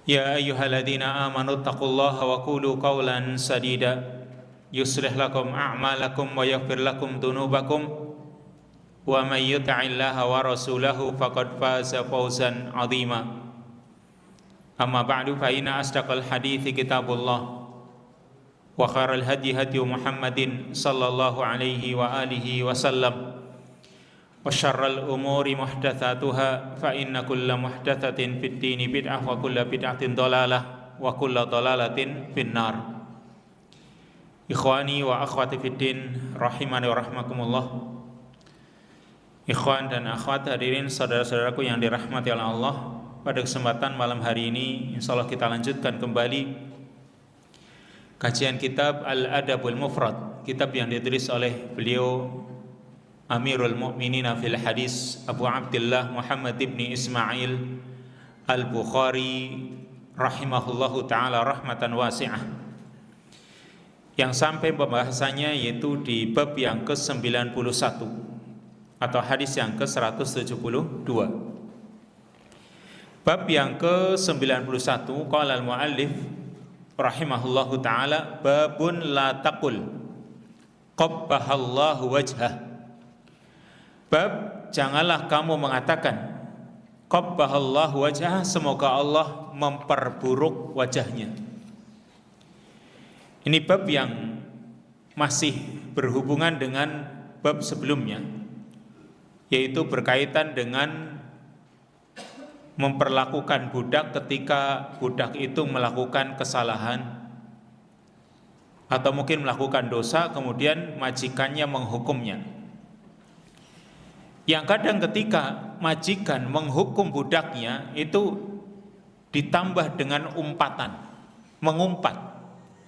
يا أيها الذين آمنوا اتقوا الله وقولوا قولا سديدا يصلح لكم أعمالكم ويغفر لكم ذنوبكم ومن يطع الله ورسوله فقد فاز فوزا عظيما أما بعد فإن أصدق الحديث كتاب الله وخير الهدي هدي محمد صلى الله عليه وآله وسلم وشر الأمور محدثاتها فإن كل محدثة في الدين بدعة وكل بدعة ضلالة وكل ضلالة في النار. Ikhwani wa akhwati fiddin rahimani wa rahmakumullah. Ikhwan dan akhwat hadirin saudara-saudaraku yang dirahmati oleh Allah, pada kesempatan malam hari ini insyaallah kita lanjutkan kembali kajian kitab Al-Adabul Mufrad, kitab yang ditulis oleh beliau Amirul Mu'minin fil Hadis Abu Abdullah Muhammad ibn Ismail Al-Bukhari rahimahullahu ta'ala rahmatan wasi'ah, yang sampai pembahasannya yaitu di bab yang ke-91 atau hadis yang ke-172. Bab yang ke-91, qala al-muallif rahimahullahu ta'ala, babun la taqul qabbahallahu wajhah. Bab janganlah kamu mengatakan qabbahallahu wajhah, semoga Allah memperburuk wajahnya. Ini bab yang masih berhubungan dengan bab sebelumnya, yaitu berkaitan dengan memperlakukan budak ketika budak itu melakukan kesalahan atau mungkin melakukan dosa, kemudian majikannya menghukumnya. Yang kadang ketika majikan menghukum budaknya itu ditambah dengan umpatan, mengumpat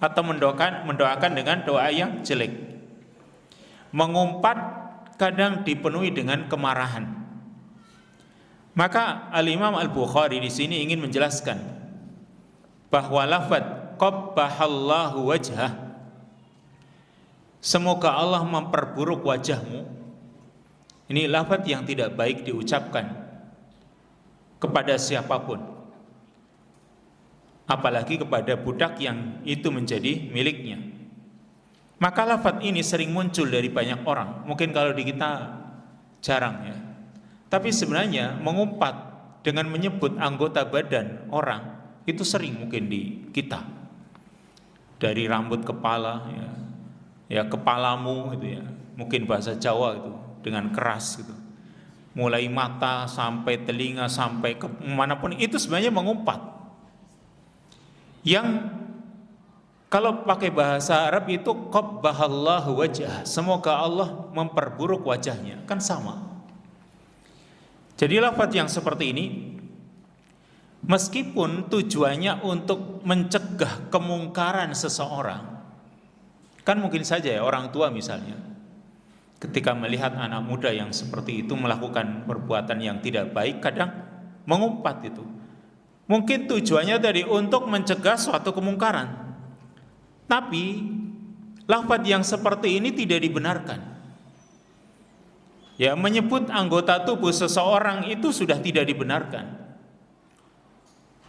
atau mendoakan dengan doa yang jelek. Mengumpat kadang dipenuhi dengan kemarahan. Maka Al-Imam Al-Bukhari di sini ingin menjelaskan bahwa lafaz qabbahallahu wajhah, semoga Allah memperburuk wajahmu, ini lafaz yang tidak baik diucapkan kepada siapapun, apalagi kepada budak yang itu menjadi miliknya. Maka lafaz ini sering muncul dari banyak orang. Mungkin kalau di kita jarang ya, tapi sebenarnya mengumpat dengan menyebut anggota badan orang itu sering mungkin di kita. Dari rambut kepala ya kepalamu itu ya, mungkin bahasa Jawa itu dengan keras gitu, mulai mata sampai telinga sampai ke manapun, itu sebenarnya mengumpat. Yang kalau pakai bahasa Arab itu qabbahallahu wajhah, semoga Allah memperburuk wajahnya, kan sama. Jadi lafaz yang seperti ini meskipun tujuannya untuk mencegah kemungkaran seseorang, kan mungkin saja ya orang tua misalnya ketika melihat anak muda yang seperti itu melakukan perbuatan yang tidak baik, kadang mengumpat itu. Mungkin tujuannya tadi untuk mencegah suatu kemungkaran. Tapi lafaz yang seperti ini tidak dibenarkan. Ya, menyebut anggota tubuh seseorang itu sudah tidak dibenarkan.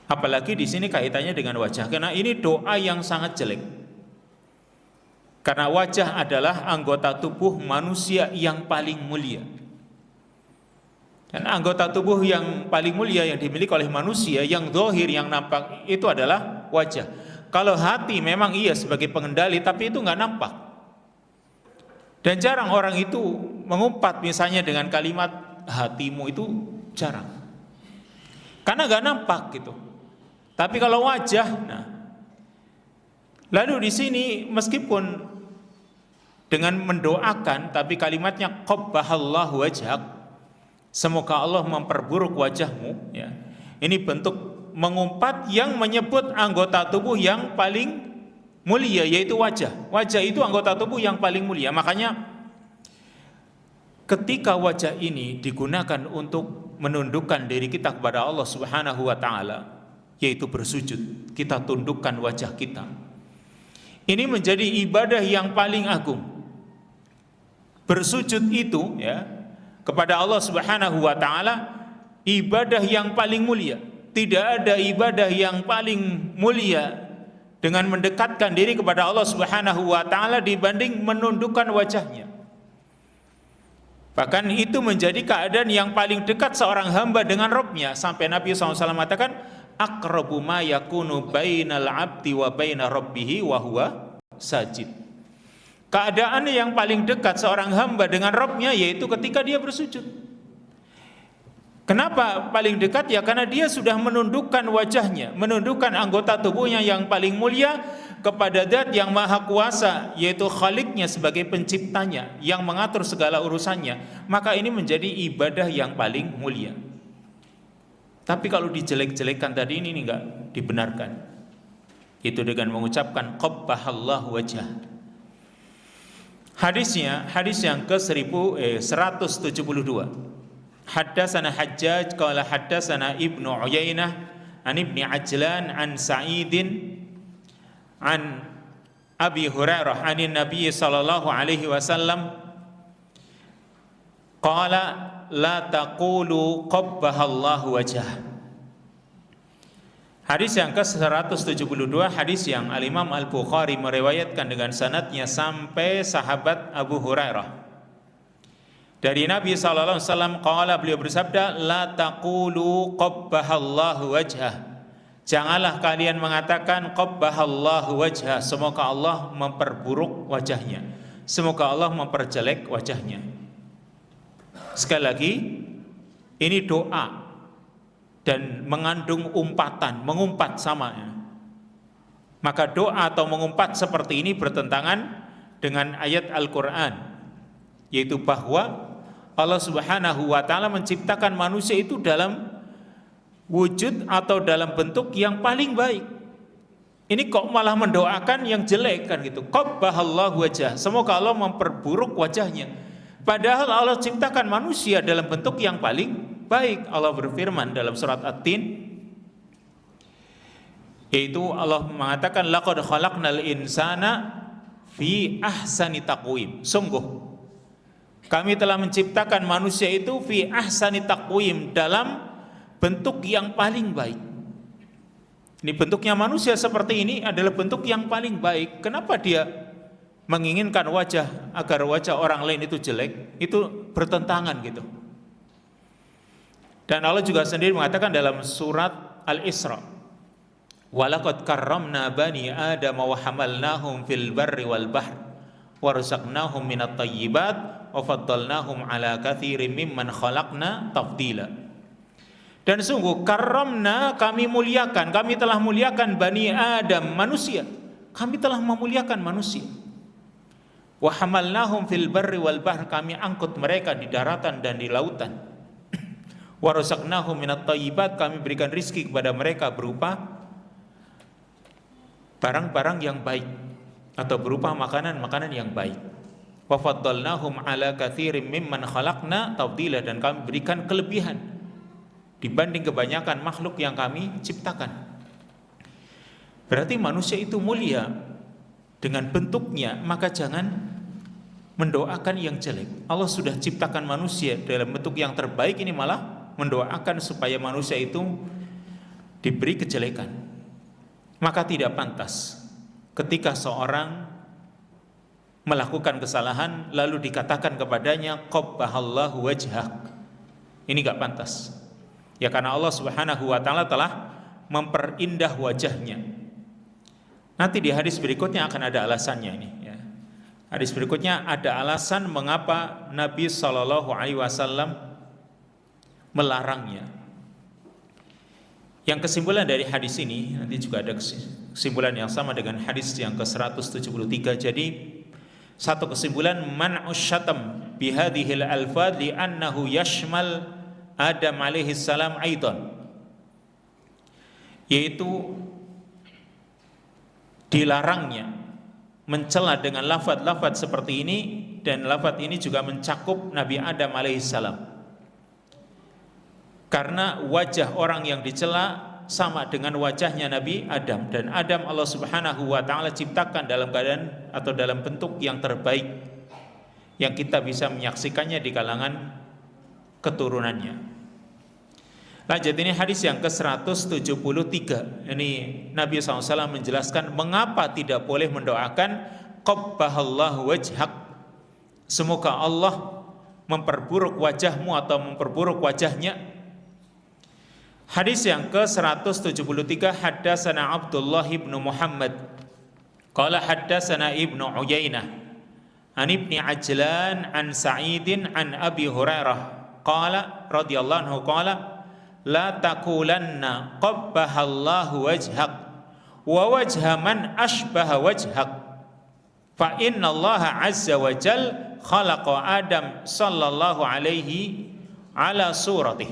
Apalagi di sini kaitannya dengan wajah, karena ini doa yang sangat jelek. Karena wajah adalah anggota tubuh manusia yang paling mulia. Dan anggota tubuh yang paling mulia yang dimiliki oleh manusia, yang zahir, yang nampak, itu adalah wajah. Kalau hati memang iya sebagai pengendali, tapi itu nggak nampak. Dan jarang orang itu mengumpat misalnya dengan kalimat hatimu, itu jarang. Karena nggak nampak gitu. Tapi kalau wajah, nah, lalu di sini meskipun dengan mendoakan, tapi kalimatnya qabbahallahu wajhak, semoga Allah memperburuk wajahmu, ya. Ini bentuk mengumpat yang menyebut anggota tubuh yang paling mulia, yaitu wajah. Wajah itu anggota tubuh yang paling mulia. Makanya ketika wajah ini digunakan untuk menundukkan diri kita kepada Allah Subhanahu wa taala, yaitu bersujud, kita tundukkan wajah kita. Ini menjadi ibadah yang paling agung. Bersujud itu ya kepada Allah Subhanahu wa taala ibadah yang paling mulia. tidak ada ibadah yang paling mulia dengan mendekatkan diri kepada Allah Subhanahu wa taala dibanding menundukkan wajahnya. Bahkan itu menjadi keadaan yang paling dekat seorang hamba dengan Rabb-nya, sampai Nabi SAW mengatakan aqrabu ma yakunu bainal abdi wa baina rabbih wa huwa sajid. Keadaan yang paling dekat seorang hamba dengan Rabb-nya yaitu ketika dia bersujud. Kenapa paling dekat? Ya karena dia sudah menundukkan wajahnya, menundukkan anggota tubuhnya yang paling mulia kepada Zat yang Maha Kuasa, yaitu Khaliknya sebagai penciptanya yang mengatur segala urusannya. Maka ini menjadi ibadah yang paling mulia. Tapi kalau dijelek-jelekkan tadi ini enggak dibenarkan. Itu dengan mengucapkan qabbahallahu wajhah. Hadisnya hadis yang ke-1172. Haddatsana Hajjaj qala haddatsana Ibnu Uyainah an Ibni Ajlan an Sa'idin an Abi Hurairah anin Nabi sallallahu alaihi wasallam qala la taqulu qabbahallahu wajhah. Hadis yang ke-172, hadis yang Al-Imam Al-Bukhari meriwayatkan dengan sanadnya sampai sahabat Abu Hurairah. Dari Nabi sallallahu alaihi wasallam qala, beliau bersabda, la taqulu qabbahallahu wajhah. Janganlah kalian mengatakan qabbahallahu wajhah, semoga Allah memperburuk wajahnya, semoga Allah memperjelek wajahnya. Sekali lagi, ini doa dan mengandung umpatan, mengumpat sama. Maka doa atau mengumpat seperti ini bertentangan dengan ayat Al-Qur'an, yaitu bahwa Allah Subhanahu wa taala menciptakan manusia itu dalam wujud atau dalam bentuk yang paling baik. Ini kok malah mendoakan yang jelek kan gitu. Qabbahallahu wajhah, semoga Allah memperburuk wajahnya. Padahal Allah ciptakan manusia dalam bentuk yang paling baik. Allah berfirman dalam surat At-Tin, yaitu Allah mengatakan laqad khalaqnal insana fi ahsani taqwim. Sungguh kami telah menciptakan manusia itu fi ahsani taqwim, dalam bentuk yang paling baik. Ini bentuknya manusia seperti ini adalah bentuk yang paling baik. Kenapa dia menginginkan wajah agar wajah orang lain itu jelek? Itu bertentangan gitu. Dan Allah juga sendiri mengatakan dalam surat Al-Isra, walaqad karramna bani Adam wa hamalnahum fil barri wal bahr wa razaqnahum minat thayyibat wa faddalnahum ala katsirin mimman khalaqna tafdila. Dan sungguh karramna, kami muliakan, kami telah muliakan bani Adam, manusia. Kami telah memuliakan manusia. Wa hamalnahum fil barri wal bahr, kami angkut mereka di daratan dan di lautan. Wa razaqnahum minat thayyibat, kami berikan rizki kepada mereka berupa barang-barang yang baik atau berupa makanan-makanan yang baik. Wa faddalnahum ala katsirin mimman khalaqna tafdila, dan kami berikan kelebihan dibanding kebanyakan makhluk yang kami ciptakan. Berarti manusia itu mulia dengan bentuknya, maka jangan mendoakan yang jelek. Allah sudah ciptakan manusia dalam bentuk yang terbaik, ini malah mendoakan supaya manusia itu diberi kejelekan. Maka tidak pantas ketika seorang melakukan kesalahan lalu dikatakan kepadanya qabbahallahu wajhak. Ini enggak pantas. Ya karena Allah Subhanahu wa taala telah memperindah wajahnya. Nanti di hadis berikutnya akan ada alasannya ini ya. Hadis berikutnya ada alasan mengapa Nabi sallallahu alaihi wasallam melarangnya. Yang kesimpulan dari hadis ini, nanti juga ada kesimpulan yang sama dengan hadis yang ke-173. Jadi satu kesimpulan, man'us syatam bihadhil alfad li'annahu yashmal Adam alaihi salam aidan, yaitu dilarangnya mencela dengan lafaz-lafaz seperti ini, dan lafaz ini juga mencakup Nabi Adam alaihi salam. Karena wajah orang yang dicela sama dengan wajahnya Nabi Adam, dan Adam Allah Subhanahu wa taala ciptakan dalam keadaan atau dalam bentuk yang terbaik yang kita bisa menyaksikannya di kalangan keturunannya. Lanjut, ini hadis yang ke-173. Ini Nabi SAW menjelaskan mengapa tidak boleh mendoakan qabbahallahu wajhak, semoga Allah memperburuk wajahmu atau memperburuk wajahnya. Hadis yang ke-173, haddatsana Abdullah ibnu Muhammad qala haddatsana Ibnu Uyainah an Ibni Ajlan an Sa'idin an Abi Hurairah qala radhiyallahu anhu qala la taqulanna qabbahallahu wajhak wa wajha man ashbaha wajhak fa inna Allah azza wa jal khalaqa Adam sallallahu alaihi ala suratih.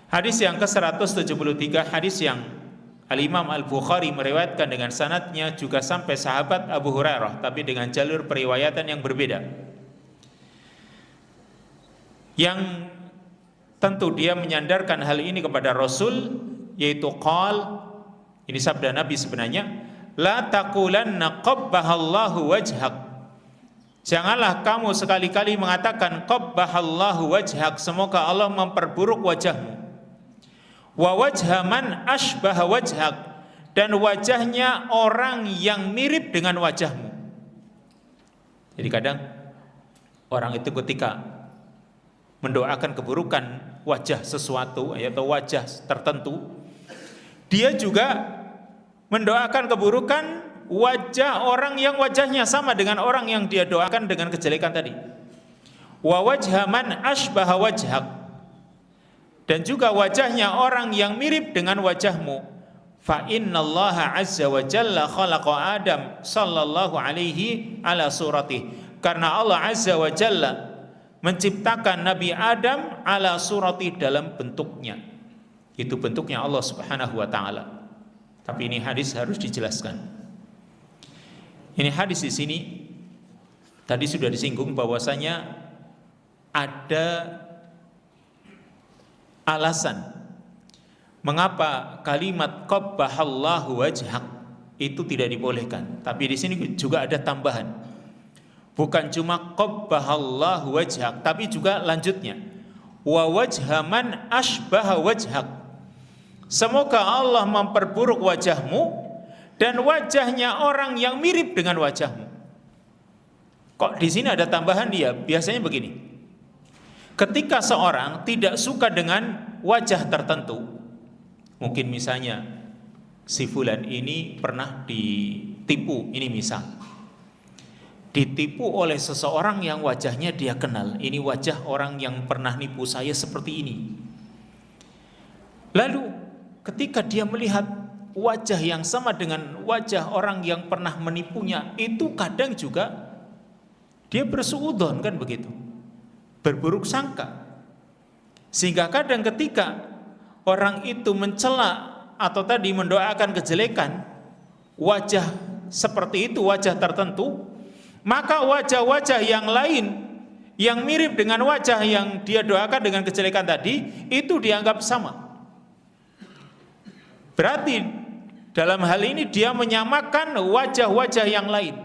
Hadis yang ke-173, hadis yang Al-Imam Al-Bukhari meriwayatkan dengan sanadnya juga sampai sahabat Abu Hurairah, tapi dengan jalur periwayatan yang berbeda, yang tentu dia menyandarkan hal ini kepada Rasul, yaitu qal, ini sabda Nabi sebenarnya, la taqulanna qabbahallahu wajhak, janganlah kamu sekali-kali mengatakan qabbahallahu wajhak, semoga Allah memperburuk wajahmu, wa wajha man ashbaha wajhak, dan wajahnya orang yang mirip dengan wajahmu. Jadi kadang orang itu ketika mendoakan keburukan wajah sesuatu atau wajah tertentu, dia juga mendoakan keburukan wajah orang yang wajahnya sama dengan orang yang dia doakan dengan kejelekan tadi. Wa wajha man ashbaha wajhak, dan juga wajahnya orang yang mirip dengan wajahmu. Fa innallaha azza wa jalla khalaqa Adam sallallahu alaihi ala suratih, karena Allah azza wa jalla menciptakan Nabi Adam ala surati, dalam bentuknya. Itu bentuknya Allah Subhanahu wa taala. Tapi ini hadis harus dijelaskan. Ini hadis di sini tadi sudah disinggung bahwasanya ada alasan mengapa kalimat qabbahallahu wajhak itu tidak dibolehkan. Tapi di sini juga ada tambahan. Bukan cuma qabbahallahu wajhak, tapi juga lanjutnya, wa wajha man ashbaha wajhak, semoga Allah memperburuk wajahmu dan wajahnya orang yang mirip dengan wajahmu. Kok di sini ada tambahan dia? Biasanya begini, ketika seorang tidak suka dengan wajah tertentu, mungkin misalnya si fulan ini pernah ditipu, ini misal ditipu oleh seseorang yang wajahnya dia kenal, ini wajah orang yang pernah nipu saya seperti ini. Lalu ketika dia melihat wajah yang sama dengan wajah orang yang pernah menipunya, itu kadang juga dia bersuudzon, kan begitu, berburuk sangka. Sehingga kadang ketika orang itu mencela atau tadi mendoakan kejelekan wajah seperti itu, wajah tertentu, maka wajah-wajah yang lain yang mirip dengan wajah yang dia doakan dengan kejelekan tadi itu dianggap sama. Berarti dalam hal ini dia menyamakan wajah-wajah yang lain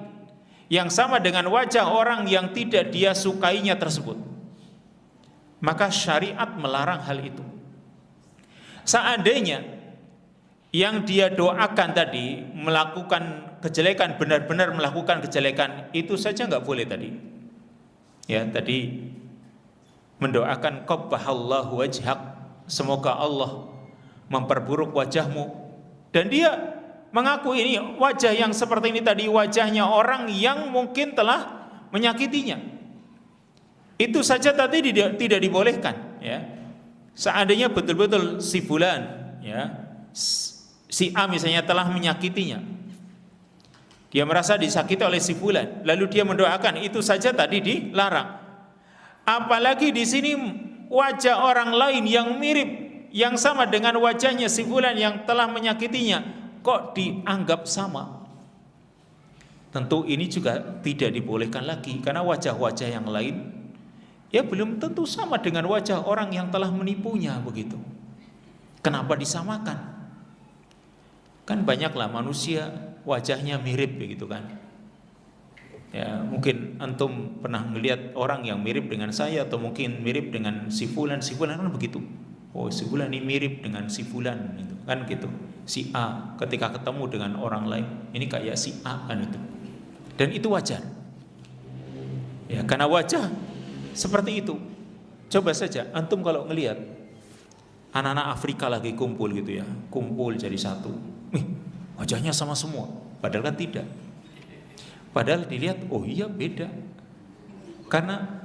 yang sama dengan wajah orang yang tidak dia sukainya tersebut. Maka syariat melarang hal itu. Seandainya yang dia doakan tadi melakukan kejelekan, benar-benar melakukan kejelekan, itu saja nggak boleh tadi. Ya, tadi mendoakan qabbahallahu wajhak, semoga Allah memperburuk wajahmu, dan dia mengaku ini wajah yang seperti ini tadi wajahnya orang yang mungkin telah menyakitinya. Itu saja tadi tidak dibolehkan, ya. Seandainya betul-betul si fulan, ya, si A misalnya telah menyakitinya, dia merasa disakiti oleh si fulan, lalu dia mendoakan, itu saja tadi dilarang. Apalagi di sini wajah orang lain yang mirip, yang sama dengan wajahnya si fulan yang telah menyakitinya, kok dianggap sama. Tentu ini juga tidak dibolehkan lagi, karena wajah-wajah yang lain ya belum tentu sama dengan wajah orang yang telah menipunya, begitu. Kenapa disamakan? Kan banyaklah manusia wajahnya mirip, begitu kan. Ya, mungkin antum pernah melihat orang yang mirip dengan saya, atau mungkin mirip dengan si fulan kan begitu. Oh, si fulan ini mirip dengan si fulan itu, kan gitu. Si A ketika ketemu dengan orang lain, ini kayak si A kan itu. Dan itu wajar. Ya, karena wajah seperti itu. Coba saja antum kalau ngelihat anak-anak Afrika lagi kumpul gitu ya, kumpul jadi satu. Wajahnya sama semua, padahal kan tidak. Padahal dilihat, oh iya beda. Karena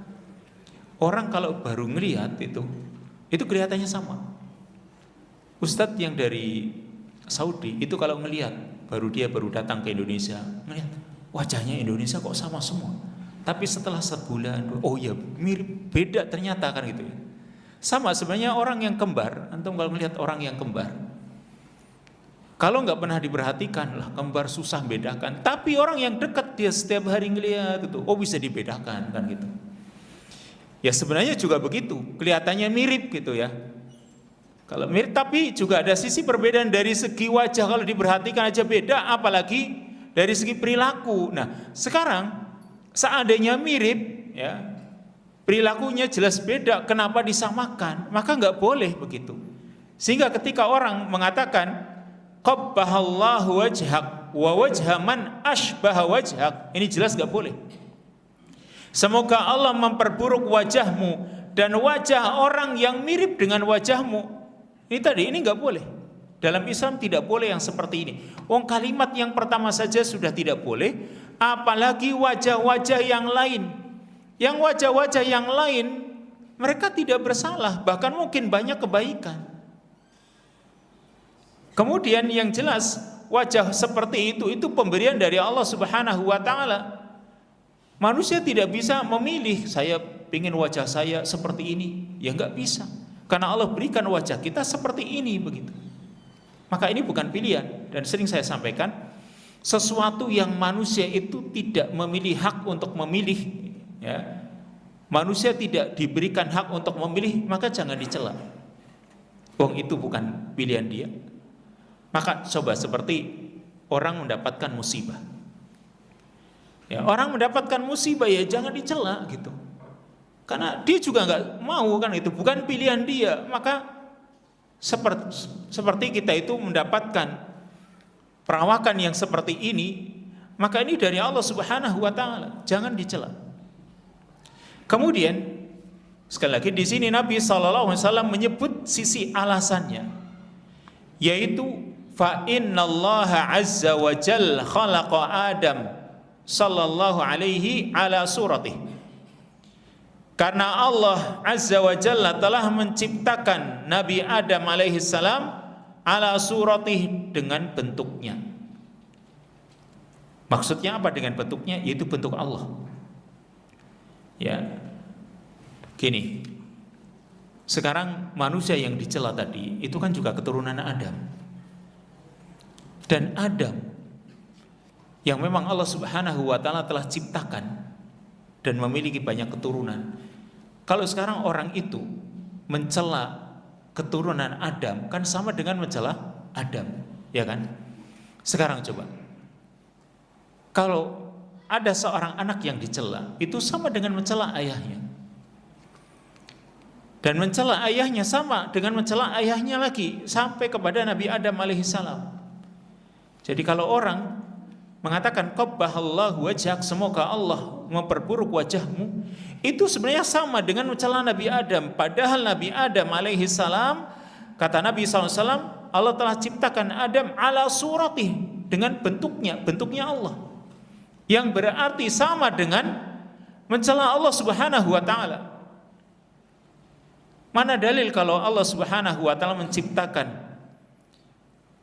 orang kalau baru ngelihat itu kelihatannya sama. Ustadz yang dari Saudi itu kalau ngelihat, baru datang ke Indonesia, ngelihat wajahnya Indonesia kok sama semua. Tapi setelah sebulan, oh iya mirip, beda ternyata kan gitu ya. Sama sebenarnya orang yang kembar, antum kalau melihat orang yang kembar, kalau nggak pernah diperhatikan lah kembar susah bedakan. Tapi orang yang dekat dia setiap hari ngelihat itu, oh bisa dibedakan kan gitu. Ya sebenarnya juga begitu, kelihatannya mirip gitu ya. Kalau mirip tapi juga ada sisi perbedaan dari segi wajah, kalau diperhatikan aja beda, apalagi dari segi perilaku. Nah sekarang seandainya mirip ya, perilakunya jelas beda, kenapa disamakan? Maka nggak boleh begitu. Sehingga ketika orang mengatakan qabbahallahu wajhak wa wajha man ashbaha wajhak, ini jelas nggak boleh. Semoga Allah memperburuk wajahmu dan wajah orang yang mirip dengan wajahmu. Ini nggak boleh. Dalam Islam tidak boleh yang seperti ini. Kalimat yang pertama saja sudah tidak boleh, apalagi wajah-wajah yang lain. Yang wajah-wajah yang lain mereka tidak bersalah, bahkan mungkin banyak kebaikan. Kemudian yang jelas wajah seperti itu pemberian dari Allah Subhanahu wa taala. Manusia tidak bisa memilih, saya ingin wajah saya seperti ini, ya nggak bisa. Karena Allah berikan wajah kita seperti ini begitu. Maka ini bukan pilihan, dan sering saya sampaikan, sesuatu yang manusia itu tidak memilih hak untuk memilih, ya. Manusia tidak diberikan hak untuk memilih, maka jangan dicela. Itu bukan pilihan dia. Maka coba seperti orang mendapatkan musibah. Ya, orang mendapatkan musibah ya jangan dicela gitu. Karena dia juga nggak mau kan, itu bukan pilihan dia. Maka seperti kita itu mendapatkan perawakan yang seperti ini, maka ini dari Allah Subhanahu wa taala, jangan dicela. Kemudian sekali lagi di sini Nabi SAW menyebut sisi alasannya, yaitu fa innallaha azza wa jalla khalaqa Adam sallallahu alaihi ala suratih. Karena Allah azza wa jalla telah menciptakan Nabi Adam alaihi salam ala suratih, dengan bentuknya. Maksudnya apa dengan bentuknya? Yaitu bentuk Allah. Ya, gini. Sekarang manusia yang dicela tadi itu kan juga keturunan Adam. Dan Adam yang memang Allah Subhanahu wa taala telah ciptakan dan memiliki banyak keturunan. Kalau sekarang orang itu mencela keturunan Adam, kan sama dengan mencela Adam, ya kan? Sekarang coba, kalau ada seorang anak yang dicela, itu sama dengan mencela ayahnya. Dan mencela ayahnya sama dengan mencela ayahnya lagi, sampai kepada Nabi Adam alaihissalam. Jadi kalau orang mengatakan qabbahallahu wajhak, semoga Allah memperburuk wajahmu, itu sebenarnya sama dengan mencela Nabi Adam. Padahal Nabi Adam alaihissalam, kata Nabi SAW, Allah telah ciptakan Adam ala suratih, dengan bentuknya Allah, yang berarti sama dengan mencela Allah Subhanahu wa taala. Mana dalil kalau Allah Subhanahu wa taala menciptakan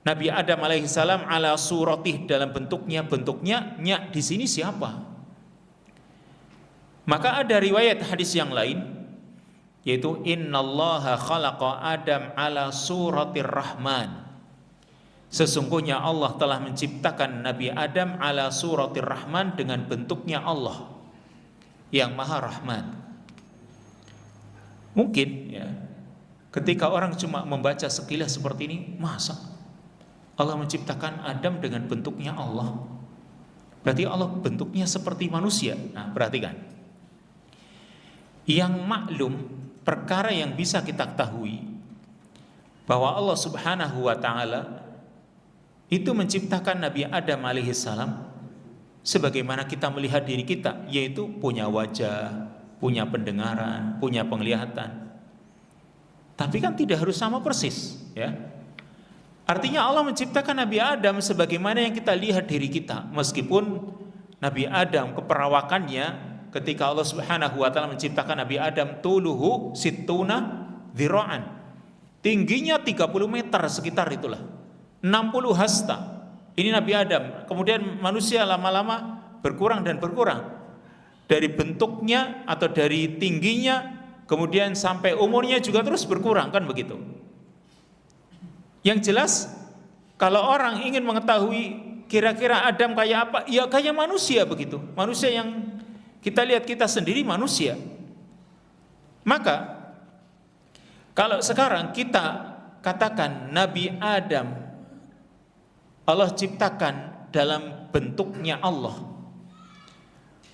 Nabi Adam alaihissalam ala suratih, dalam bentuknya di sini siapa? Maka ada riwayat hadis yang lain, yaitu innallaha khalaqa Adam ala suratir rahman. Sesungguhnya Allah telah menciptakan Nabi Adam ala suratir rahman, dengan bentuknya Allah yang maha rahman. Mungkin ya, ketika orang cuma membaca sekilas seperti ini, masa Allah menciptakan Adam dengan bentuknya Allah? Berarti Allah bentuknya seperti manusia. Nah, perhatikan. Yang maklum, perkara yang bisa kita ketahui, bahwa Allah Subhanahu wa taala itu menciptakan Nabi Adam alaihissalam sebagaimana kita melihat diri kita, yaitu punya wajah, punya pendengaran, punya penglihatan. Tapi kan tidak harus sama persis, ya. Artinya Allah menciptakan Nabi Adam sebagaimana yang kita lihat diri kita. Meskipun Nabi Adam keperawakannya, ketika Allah Subhanahu wa taala menciptakan Nabi Adam, tuluhu sittuna dhira'an, tingginya 30 meter sekitar itulah, 60 hasta. Ini Nabi Adam. Kemudian manusia lama-lama berkurang dan berkurang dari bentuknya atau dari tingginya, kemudian sampai umurnya juga terus berkurang, kan begitu. Yang jelas, kalau orang ingin mengetahui kira-kira Adam kayak apa, ya kayak manusia begitu. Manusia yang kita lihat kita sendiri manusia. Maka kalau sekarang kita katakan Nabi Adam Allah ciptakan dalam bentuknya Allah,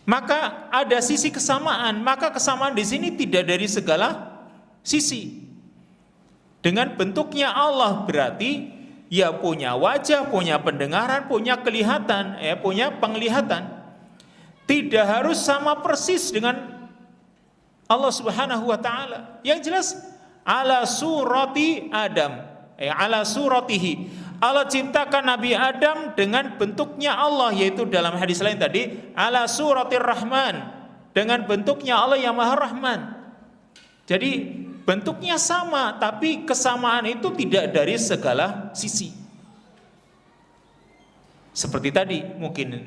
maka ada sisi kesamaan. Maka kesamaan di sini tidak dari segala sisi. Dengan bentuknya Allah berarti ya punya wajah, punya pendengaran, punya kelihatan, punya penglihatan. Tidak harus sama persis dengan Allah Subhanahu wa taala. Yang jelas ala surati Adam, ala suratihi. Allah ciptakan Nabi Adam dengan bentuknya Allah, yaitu dalam hadis lain tadi ala suratir Rahman, dengan bentuknya Allah yang Maha Rahman. Jadi bentuknya sama, tapi kesamaan itu tidak dari segala sisi. Seperti tadi mungkin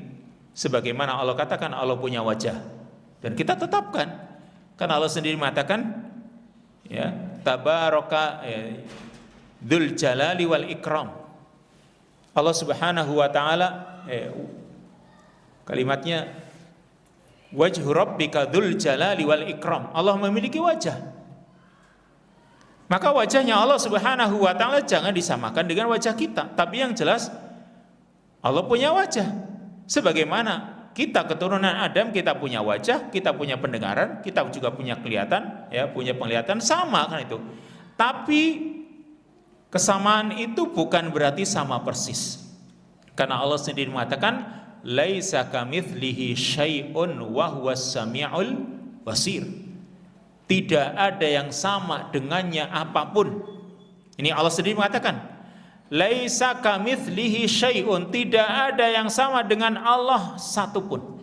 sebagaimana Allah katakan Allah punya wajah, dan kita tetapkan karena Allah sendiri mengatakan ya tabaraka dzul jalali wal ikram. Allah Subhanahu wa taala kalimatnya wajhu rabbika dzul jalali wal ikram. Allah memiliki wajah. Maka wajahnya Allah Subhanahu wa taala jangan disamakan dengan wajah kita. Tapi yang jelas Allah punya wajah. Sebagaimana kita keturunan Adam, kita punya wajah, kita punya pendengaran, kita juga punya kelihatan, ya, punya penglihatan, sama kan itu. Tapi kesamaan itu bukan berarti sama persis. Karena Allah sendiri mengatakan laisa kamitslihi syai'un wa huwas samiul basir. Tidak ada yang sama dengannya apapun. Ini Allah sendiri mengatakan laisa kamitslihi syai'un, tidak ada yang sama dengan Allah satupun.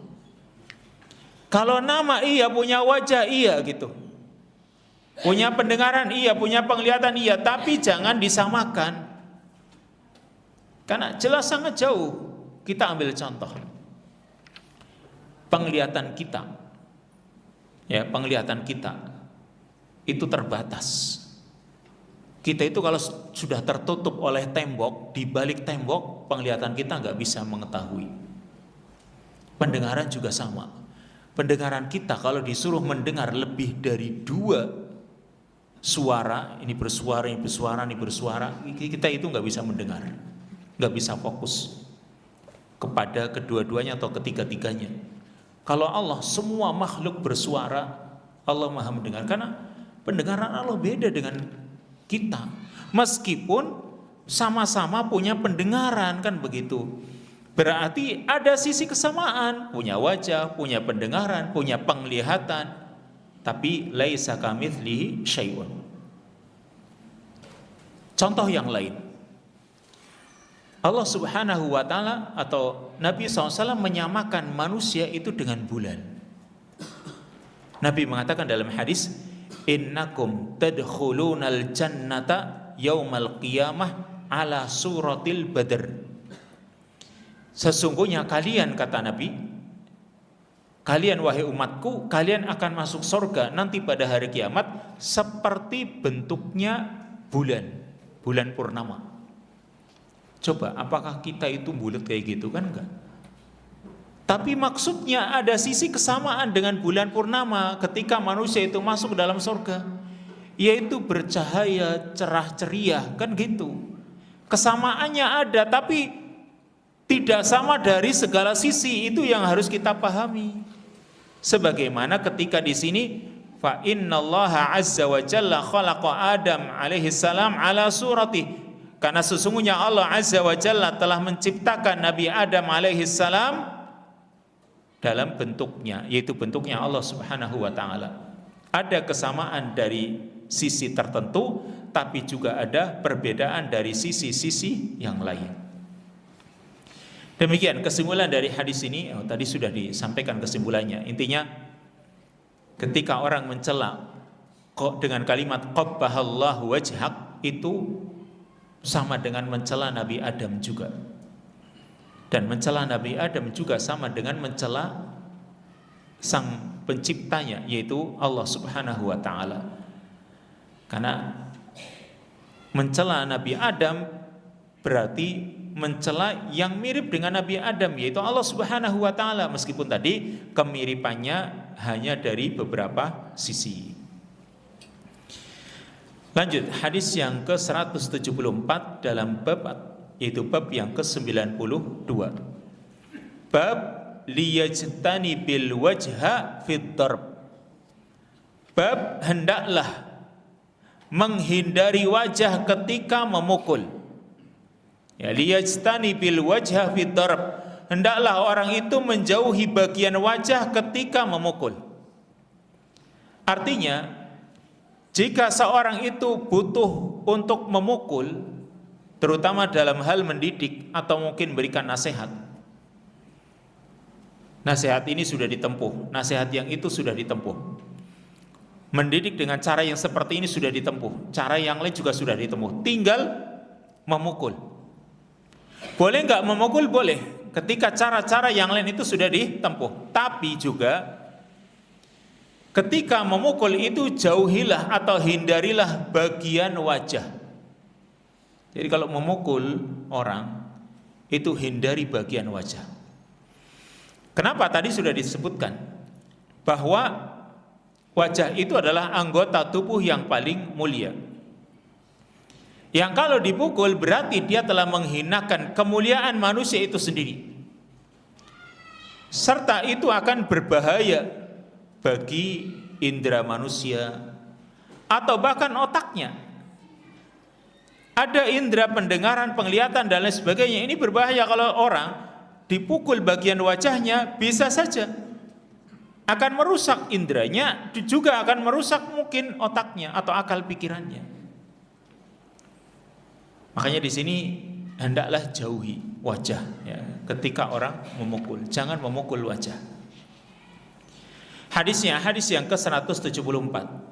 Kalau nama iya, punya wajah iya gitu, punya pendengaran iya, punya penglihatan iya, tapi jangan disamakan. Karena jelas sangat jauh. Kita ambil contoh penglihatan kita. Ya, penglihatan kita itu terbatas. Kita itu kalau sudah tertutup oleh tembok, di balik tembok penglihatan kita nggak bisa mengetahui. Pendengaran juga sama. Pendengaran kita kalau disuruh mendengar lebih dari 2 suara, ini bersuara, ini bersuara, ini bersuara, kita itu nggak bisa mendengar, nggak bisa fokus kepada kedua-duanya atau ketiga-tiganya. Kalau Allah semua makhluk bersuara, Allah maha mendengar. Karena pendengaran Allah beda dengan kita. Meskipun sama-sama punya pendengaran, kan begitu. Berarti ada sisi kesamaan, punya wajah, punya pendengaran, punya penglihatan. Tapi laisa kamitslihi syai'un. Contoh yang lain, Allah Subhanahu wa taala atau Nabi SAW menyamakan manusia itu dengan bulan. Nabi mengatakan dalam hadis, innakum tadkhulunal jannata yaumal qiyamah ala suratil badr. Sesungguhnya kalian, kata Nabi, kalian wahai umatku, kalian akan masuk surga nanti pada hari kiamat seperti bentuknya bulan purnama. Coba, apakah kita itu bulat kayak gitu? Kan enggak. Tapi maksudnya ada sisi kesamaan dengan bulan purnama ketika manusia itu masuk dalam surga, yaitu bercahaya, cerah ceria, kan gitu. Kesamaannya ada, tapi tidak sama dari segala sisi. Itu yang harus kita pahami. Sebagaimana ketika di sini fa innallaha azza wa jalla khalaqa Adam alaihi salam ala surati, karena sesungguhnya Allah azza wa jalla telah menciptakan Nabi Adam alaihi salam dalam bentuknya, yaitu bentuknya Allah subhanahu wa ta'ala. Ada kesamaan dari sisi tertentu, tapi juga ada perbedaan dari sisi-sisi yang lain. Demikian kesimpulan dari hadis ini. Tadi sudah disampaikan kesimpulannya. Intinya, ketika orang mencela dengan kalimat qabbahallahu wajhak, itu sama dengan mencela Nabi Adam juga. Dan mencela Nabi Adam juga sama dengan mencela sang penciptanya, yaitu Allah subhanahu wa ta'ala. Karena mencela Nabi Adam berarti mencela yang mirip dengan Nabi Adam, yaitu Allah subhanahu wa ta'ala, meskipun tadi kemiripannya hanya dari beberapa sisi. Lanjut, hadis yang ke-174 dalam bab, yaitu bab yang ke-92. Bab liyajtani bil wajha fid darb. Bab hendaklah menghindari wajah ketika memukul. Ya, liyajtani bil wajha fid darb. Hendaklah orang itu menjauhi bagian wajah ketika memukul. Artinya, jika seorang itu butuh untuk memukul, terutama dalam hal mendidik atau mungkin berikan nasihat, nasihat ini sudah ditempuh, nasihat yang itu sudah ditempuh, mendidik dengan cara yang seperti ini sudah ditempuh, cara yang lain juga sudah ditempuh, tinggal memukul. Boleh nggak memukul? Boleh, ketika cara-cara yang lain itu sudah ditempuh. Tapi juga ketika memukul itu jauhilah atau hindarilah bagian wajah. Jadi kalau memukul orang itu hindari bagian wajah. Kenapa? Tadi sudah disebutkan bahwa wajah itu adalah anggota tubuh yang paling mulia, yang kalau dipukul berarti dia telah menghinakan kemuliaan manusia itu sendiri, serta itu akan berbahaya bagi indera manusia atau bahkan otaknya. Ada indera pendengaran, penglihatan dan lain sebagainya. Ini berbahaya kalau orang dipukul bagian wajahnya, bisa saja akan merusak inderanya, juga akan merusak mungkin otaknya atau akal pikirannya. Makanya di sini hendaklah jauhi wajah ya, ketika orang memukul, jangan memukul wajah. Hadisnya hadis yang ke-174.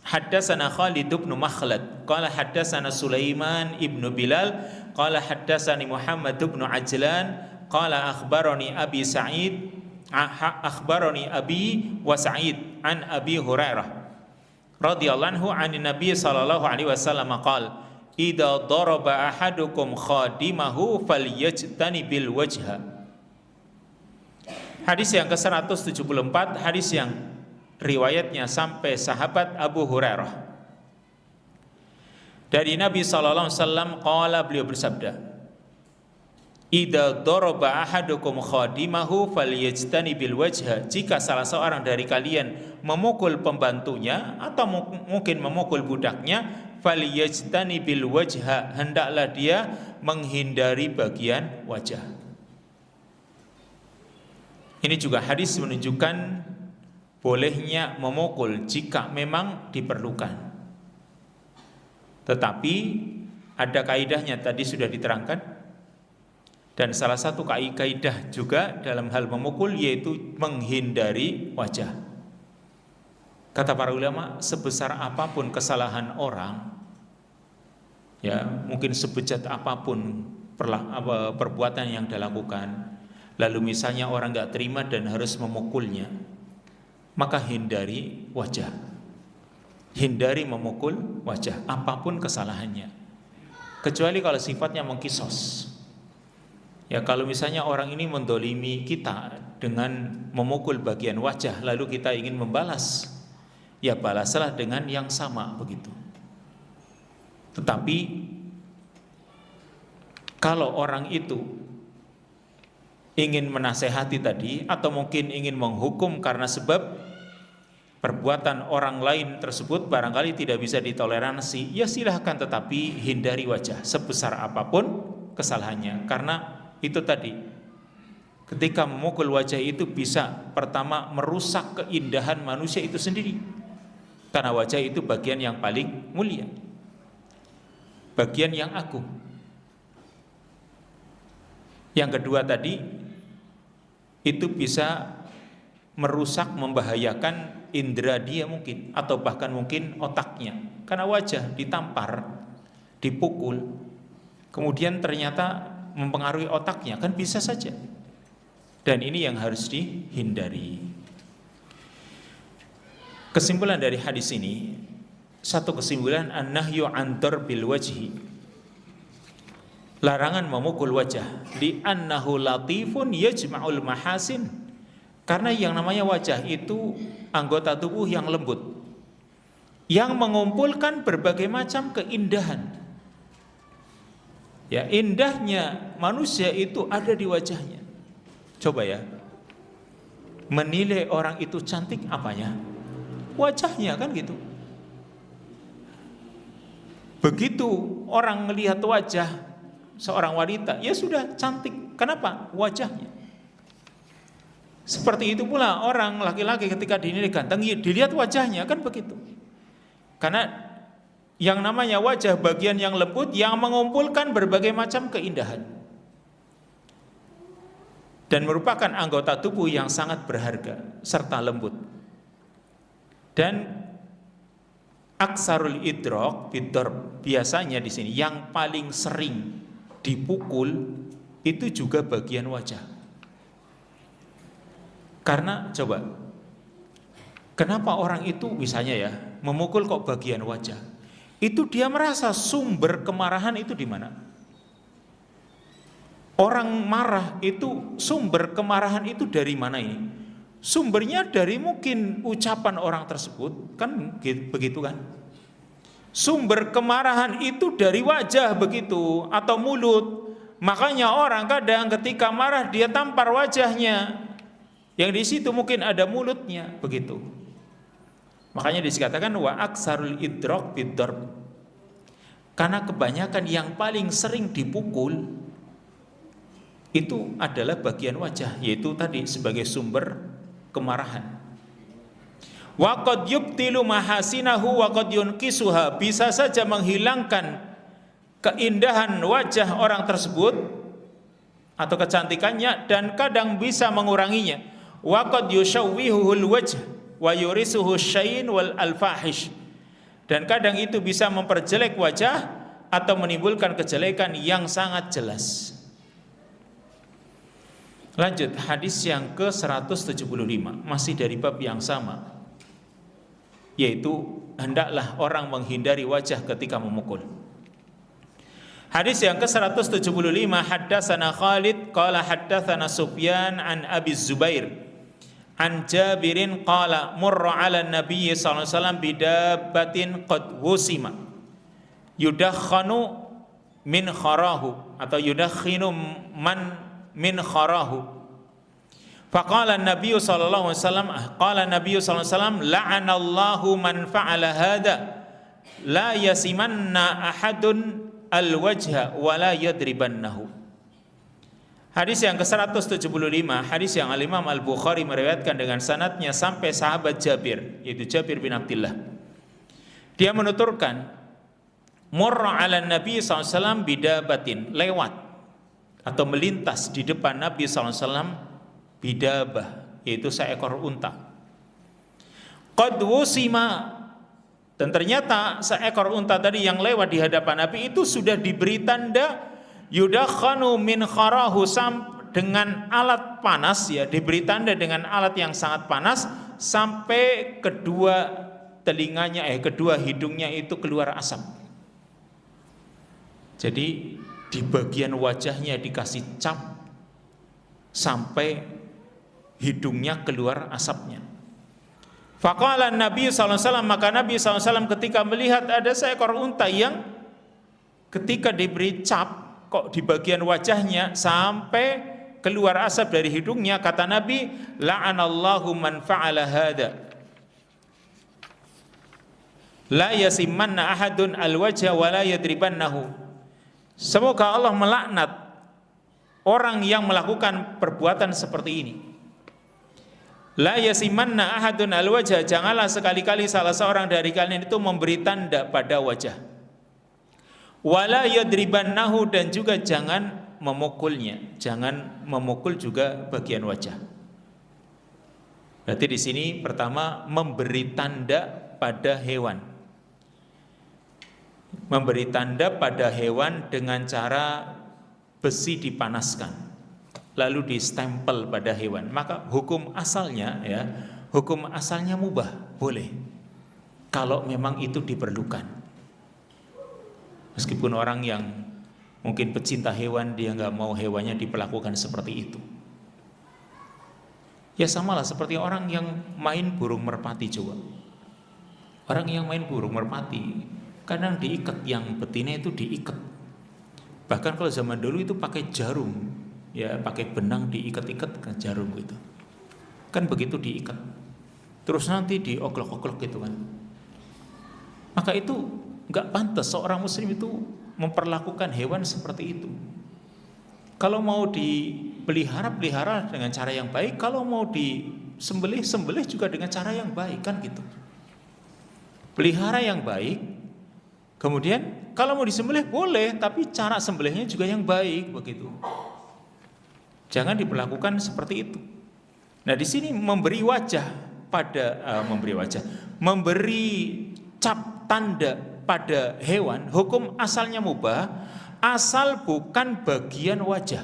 Haddatsana Khalid bin Makhlad qala haddatsana Sulaiman ibnu Bilal qala haddatsani Muhammad bin Ajlan qala akhbarani Abi Sa'id akhbarani Abi wa Sa'id an Abi Hurairah radhiyallahu anhu anin Nabi sallallahu alaihi wasallam qala idza daraba ahadukum khadimahu falyajtani bil wajha. Hadis yang ke-174, hadis yang riwayatnya sampai sahabat Abu Hurairah. Dari Nabi sallallahu alaihi wasallam qala, beliau bersabda, idza daraba ahadukum khadimahu falyajtani bil wajha. Jika salah seorang dari kalian memukul pembantunya atau mungkin memukul budaknya, falyajtani bil wajha, hendaklah dia menghindari bagian wajah. Ini juga hadis menunjukkan bolehnya memukul jika memang diperlukan. Tetapi ada kaidahnya, tadi sudah diterangkan. Dan salah satu kaidah juga dalam hal memukul yaitu menghindari wajah. Kata para ulama, sebesar apapun kesalahan orang, ya mungkin sebejat apapun perbuatan yang dilakukan, lalu misalnya orang nggak terima dan harus memukulnya, maka hindari wajah, hindari memukul wajah apapun kesalahannya, kecuali kalau sifatnya mengkisos. Ya kalau misalnya orang ini mendolimi kita dengan memukul bagian wajah, lalu kita ingin membalas, ya balaslah dengan yang sama begitu. Tetapi kalau orang itu ingin menasehati tadi atau mungkin ingin menghukum karena sebab perbuatan orang lain tersebut barangkali tidak bisa ditoleransi, ya silahkan, tetapi hindari wajah sebesar apapun kesalahannya. Karena itu tadi, ketika memukul wajah itu bisa pertama merusak keindahan manusia itu sendiri, karena wajah itu bagian yang paling mulia, bagian yang agung. Yang kedua tadi, itu bisa merusak, membahayakan indera dia mungkin, atau bahkan mungkin otaknya, karena wajah ditampar, dipukul, kemudian ternyata mempengaruhi otaknya, kan bisa saja. Dan ini yang harus dihindari. Kesimpulan dari hadis ini, satu kesimpulan, an-nahyu an darbil wajhi, larangan memukul wajah, li annahu latifun yajma'ul mahasin, karena yang namanya wajah itu anggota tubuh yang lembut, yang mengumpulkan berbagai macam keindahan. Ya, indahnya manusia itu ada di wajahnya. Coba ya, menilai orang itu cantik apanya? Wajahnya, kan gitu. Begitu orang melihat wajah seorang wanita, ya sudah cantik. Kenapa? Wajahnya. Seperti itu pula orang laki-laki ketika dinilai ganteng, dilihat wajahnya, kan begitu. Karena yang namanya wajah bagian yang lembut yang mengumpulkan berbagai macam keindahan, dan merupakan anggota tubuh yang sangat berharga serta lembut. Dan aksarul idrok bidorb, biasanya di sini yang paling sering dipukul itu juga bagian wajah. Karena coba, kenapa orang itu misalnya ya memukul kok bagian wajah? Itu dia merasa sumber kemarahan itu di mana? Orang marah itu, sumber kemarahan itu dari mana ini? Sumbernya dari mungkin ucapan orang tersebut, kan begitu kan? Sumber kemarahan itu dari wajah begitu, atau mulut. Makanya orang kadang ketika marah dia tampar wajahnya, yang di situ mungkin ada mulutnya, begitu. Makanya dikatakan wa aksarul idrok bidorb, karena kebanyakan yang paling sering dipukul itu adalah bagian wajah, yaitu tadi sebagai sumber kemarahan. Wa qad yubtilu mahasinahu wa qad yunqisuha, bisa saja menghilangkan keindahan wajah orang tersebut atau kecantikannya, dan kadang bisa menguranginya. Wa qad yushawwihuhul wajh wa yurisuhu syain wal alfahish, dan kadang itu bisa memperjelek wajah atau menimbulkan kejelekan yang sangat jelas. Lanjut, hadis yang ke-175, masih dari bab yang sama, yaitu hendaklah orang menghindari wajah ketika memukul. Hadis yang ke-175, haddatsana Khalid qala haddatsana Sufyan an Abi Zubair an Jabirin qala murra 'ala Nabi sallallahu alaihi wasallam bidabbatin qad wusima yudakhanu min kharahu, atau yudakhinu man min kharahu. Faqala Nabi sallallahu alaihi wasallam, qala Nabi sallallahu alaihi wasallam, la'anallahu man fa'ala hadza la yasimanna ahadun al-wajha wa la yadribannahu. Hadis yang ke-175, hadis yang Al-Imam Al-Bukhari meriwayatkan dengan sanadnya sampai sahabat Jabir, yaitu Jabir bin Abdullah. Dia menuturkan, murra 'ala Nabi sallallahu alaihi wasallam bidabatin, lewat atau melintas di depan Nabi sallallahu alaihi wasallam bidabah, yaitu seekor unta. Qad wusima, dan ternyata seekor unta tadi yang lewat di hadapan Nabi itu sudah diberi tanda yudakhanu min kharahu, dengan alat panas, ya, diberi tanda dengan alat yang sangat panas sampai kedua telinganya, kedua hidungnya itu keluar asap. Jadi di bagian wajahnya dikasih cap sampai hidungnya keluar asapnya. Faqala Nabi sallallahu alaihi wasallam, maka Nabi sallallahu alaihi wasallam ketika melihat ada seekor unta yang ketika diberi cap kok di bagian wajahnya sampai keluar asap dari hidungnya, kata Nabi, la'anallahu man fa'ala hadza, La yasimanna ahadun al-wajha wa la yadribannahu. Semoga Allah melaknat orang yang melakukan perbuatan seperti ini. La yasimanna ahadun al-wajha, janganlah sekali-kali salah seorang dari kalian itu memberi tanda pada wajah. Wala yadribannahu, dan juga jangan memukulnya, jangan memukul juga bagian wajah. Berarti di sini pertama memberi tanda pada hewan. Memberi tanda pada hewan dengan cara besi dipanaskan lalu distempel pada hewan, maka hukum asalnya hukum asalnya mubah, boleh kalau memang itu diperlukan. Meskipun orang yang mungkin pecinta hewan, dia nggak mau hewannya diperlakukan seperti itu. Ya samalah seperti orang yang main burung merpati coba. Orang yang main burung merpati kadang diikat, yang betina itu diikat. Bahkan kalau zaman dulu itu pakai jarum, ya pakai benang diikat-ikat ke jarum gitu. Kan begitu diikat. Terus nanti dioglok-oglok gitu kan. Maka itu nggak pantas seorang muslim itu memperlakukan hewan seperti itu. Kalau mau dipelihara dengan cara yang baik, kalau mau disembelih juga dengan cara yang baik kan gitu. Pelihara yang baik. Kemudian kalau mau disembelih boleh, tapi cara sembelihnya juga yang baik begitu. Jangan diperlakukan seperti itu. Nah, di sini memberi cap tanda pada hewan, hukum asalnya mubah, asal bukan bagian wajah.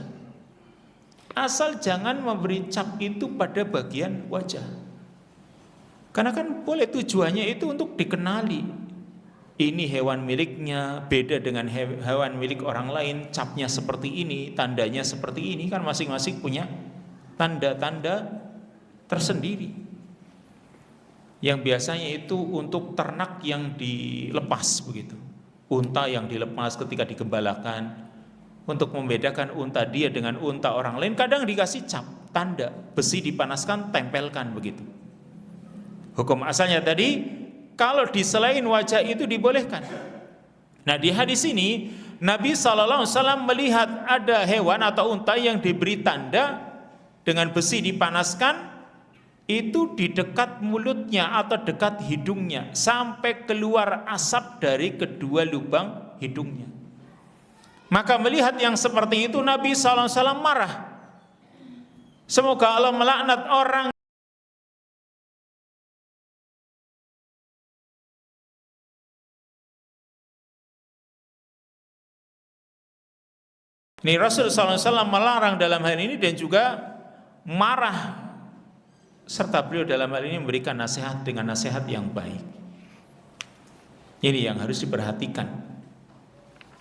Asal jangan memberi cap itu pada bagian wajah. Karena kan boleh tujuannya itu untuk dikenali. Ini hewan miliknya, beda dengan hewan milik orang lain, capnya seperti ini, tandanya seperti ini, kan masing-masing punya tanda-tanda tersendiri. Yang biasanya itu untuk ternak yang dilepas begitu. Unta yang dilepas ketika digembalakan, untuk membedakan unta dia dengan unta orang lain, kadang dikasih cap, tanda, besi dipanaskan, tempelkan begitu. Hukum asalnya tadi, kalau di selain wajah itu dibolehkan. Nah, di hadis ini Nabi SAW melihat ada hewan atau unta yang diberi tanda dengan besi dipanaskan, itu di dekat mulutnya atau dekat hidungnya, sampai keluar asap dari kedua lubang hidungnya. Maka melihat yang seperti itu Nabi SAW marah. Semoga Allah melaknat orang ini. Rasulullah SAW melarang dalam hal ini dan juga marah, serta beliau dalam hal ini memberikan nasihat dengan nasihat yang baik. Ini yang harus diperhatikan.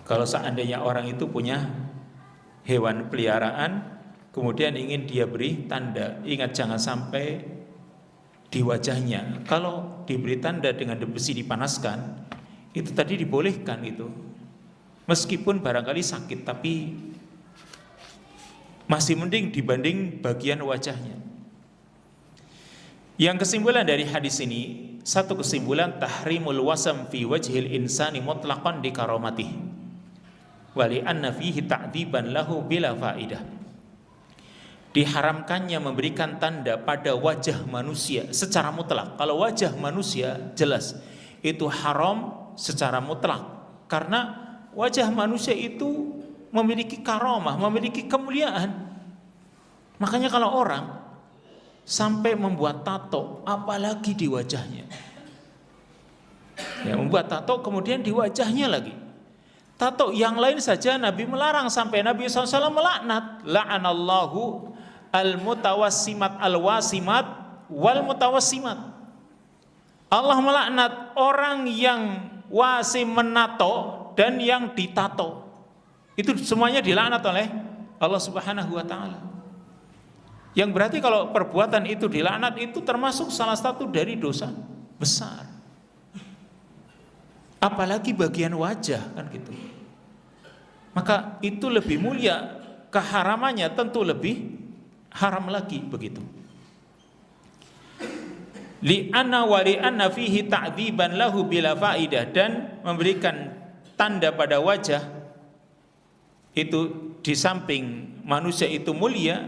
Kalau seandainya orang itu punya hewan peliharaan, kemudian ingin dia beri tanda, ingat jangan sampai di wajahnya. Kalau diberi tanda dengan besi dipanaskan, itu tadi dibolehkan itu. Meskipun barangkali sakit, tapi masih mending dibanding bagian wajahnya. Yang kesimpulan dari hadis ini, satu kesimpulan, tahrimul wasam fi wajhil insani mutlaqan di karomatih, wali anna fihi ta'diban lahu bila faidah. Diharamkannya memberikan tanda pada wajah manusia secara mutlak. Kalau wajah manusia jelas itu haram secara mutlak, karena wajah manusia itu memiliki karomah, memiliki kemuliaan. Makanya kalau orang sampai membuat tato, apalagi di wajahnya, ya, membuat tato kemudian di wajahnya lagi. Tato yang lain saja Nabi melarang, sampai Nabi SAW melaknat, la'anallahu al-mutawassimat al-wasimat wal mutawassimat. Allah melaknat orang yang wasim menato dan yang ditato. Itu semuanya dilaknat oleh Allah Subhanahu wa taala. Yang berarti kalau perbuatan itu dilaknat, itu termasuk salah satu dari dosa besar. Apalagi bagian wajah kan gitu. Maka itu lebih mulia, keharamannya tentu lebih haram lagi begitu. li'anna wa li'anna fihi ta'dziban lahu bila faidah, dan memberikan tanda pada wajah itu di samping manusia itu mulia,